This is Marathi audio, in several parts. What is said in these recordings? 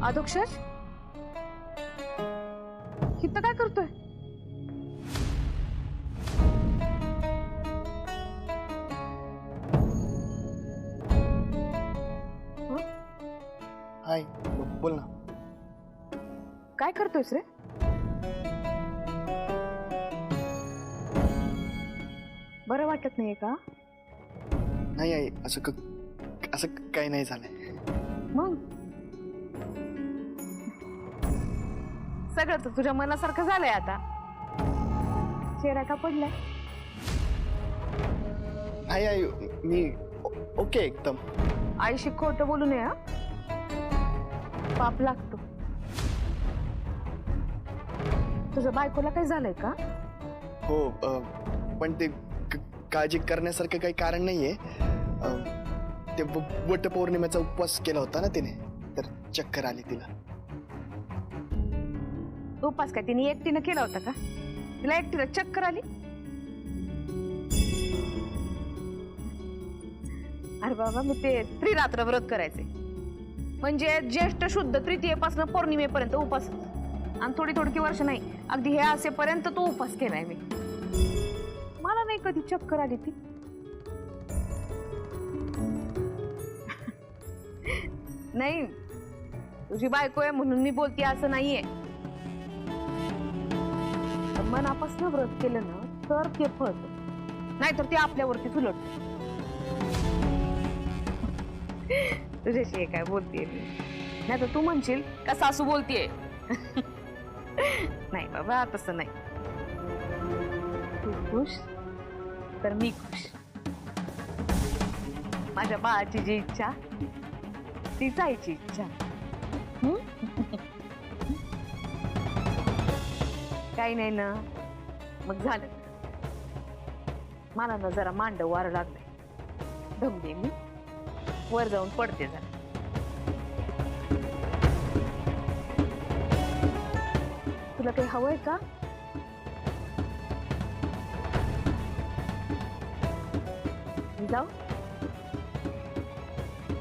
अधोक्षर इथं काय करतोय? हाय, बोल ना. काय करतोयस रे? बरं वाटत नाहीये का? नाही आई, असं काही नाही झालंय. मग सगळं तर तुझ्या मनासारखं झालंय आता. चेहरा का पडलाय? नाही आई, मी ओके एकदम. आईशी खोटं बोलू नये हा. पाप लागतो. तुझ्या बायकोला काय झालंय का? हो, पण ते काळजी करण्यासारखं काही कारण नाहीये. ते वटपौर्णिमेचा उपवास केला होता ना तिने, तर चक्कर आली तिला. उपास काय तिने एकटीनं केला होता का? तिला एकटीला चक्कर आली? अरे बाबा, मी ते त्रिरात्र व्रत करायचे, म्हणजे ज्येष्ठ शुद्ध तृतीयेपासून पौर्णिमेपर्यंत उपास. आणि थोडी वर्ष नाही, अगदी हे असेपर्यंत तो उपास केलाय मी. मला नाही कधी चक्कर आली ती. नाही, तुझी बायको आहे म्हणून मी बोलते असं नाहीये. मनापासून व्रत केलं ना तर ते फळत, नाहीतर ते आपल्यावरतीच उलटत. तुझ्याशी काय बोलतेय मी, नाही तर तू म्हणशील का सासू बोलतीये. नाही बाबा, तसं नाही. तू खुश तर मी खुश. माझ्या बाळाची जी इच्छा तीच आईची इच्छा. काही नाही ना, मग झालं. मला ना जरा मांड वारं लागलंय. दम दे, मी वर जाऊन पडते जरा. तुला काही हवंय का? जाऊ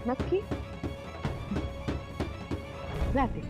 नक्की जाते.